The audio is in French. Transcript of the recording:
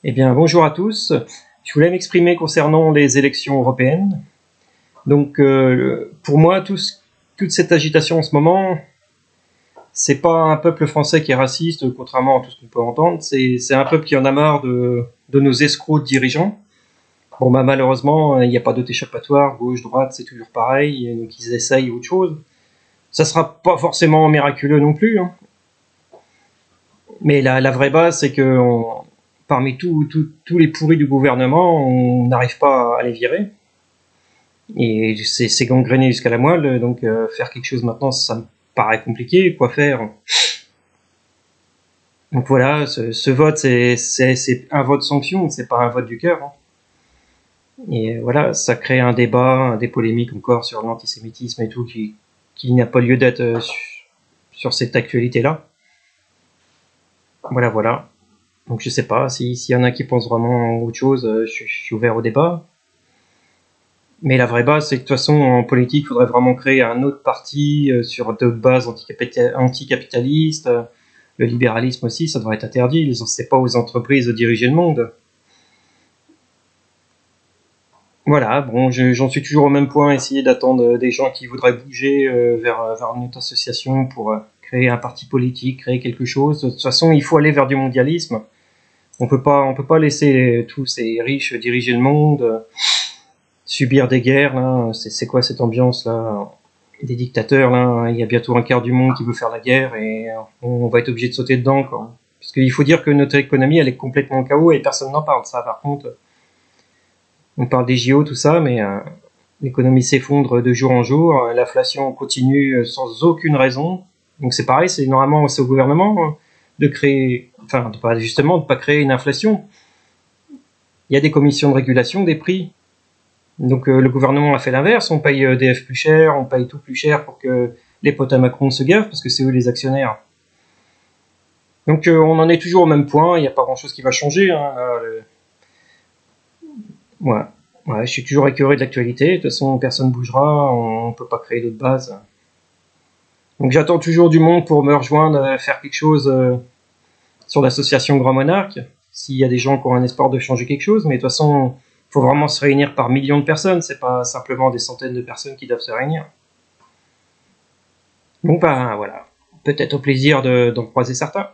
Eh bien, bonjour à tous. Je voulais m'exprimer concernant les élections européennes. Donc, pour moi, toute cette agitation en ce moment, c'est pas un peuple français qui est raciste, contrairement à tout ce qu'on peut entendre. C'est un peuple qui en a marre de nos escrocs de dirigeants. Bon, bah, malheureusement, il n'y a pas d'autre échappatoire. Gauche, droite, c'est toujours pareil. Donc, ils essayent autre chose. Ça sera pas forcément miraculeux non plus, hein. Mais la vraie base, c'est que parmi tous les pourris du gouvernement, on n'arrive pas à les virer. Et c'est gangréné jusqu'à la moelle, donc faire quelque chose maintenant, ça me paraît compliqué. Quoi faire? Donc voilà, ce vote, c'est un vote sanction, c'est pas un vote du cœur, hein. Et voilà, ça crée un débat, des polémiques encore sur l'antisémitisme et tout, qui n'a pas lieu d'être sur cette actualité-là. Voilà. Donc je sais pas, s'il y en a qui pensent vraiment autre chose, je suis ouvert au débat. Mais la vraie base, c'est que de toute façon, en politique, il faudrait vraiment créer un autre parti sur d'autres bases anticapitalistes. Le libéralisme aussi, ça devrait être interdit. C'est pas aux entreprises de diriger le monde. Voilà, bon, j'en suis toujours au même point, essayer d'attendre des gens qui voudraient bouger vers une autre association pour créer un parti politique, créer quelque chose. De toute façon, il faut aller vers du mondialisme. On peut pas laisser tous ces riches diriger le monde, subir des guerres, là. C'est quoi cette ambiance, là? Des dictateurs, là. Il y a bientôt un quart du monde qui veut faire la guerre et on va être obligé de sauter dedans, quoi. Parce qu'il faut dire que notre économie, elle est complètement en chaos et personne n'en parle, ça. Par contre, on parle des JO, tout ça, mais l'économie s'effondre de jour en jour, l'inflation continue sans aucune raison. Donc c'est pareil, normalement c'est au gouvernement, hein, de créer, enfin de pas créer une inflation. Il y a des commissions de régulation des prix. Donc le gouvernement a fait l'inverse, on paye EDF plus cher, on paye tout plus cher pour que les potes à Macron se gavent, parce que c'est eux les actionnaires. Donc on en est toujours au même point, il n'y a pas grand chose qui va changer, hein. Ouais, je suis toujours écœuré de l'actualité, de toute façon personne ne bougera, on ne peut pas créer d'autres bases. Donc j'attends toujours du monde pour me rejoindre, faire quelque chose sur l'association Grand Monarque, s'il y a des gens qui ont un espoir de changer quelque chose, mais de toute façon, il faut vraiment se réunir par millions de personnes, c'est pas simplement des centaines de personnes qui doivent se réunir. Bon ben voilà, peut-être au plaisir d'en croiser certains.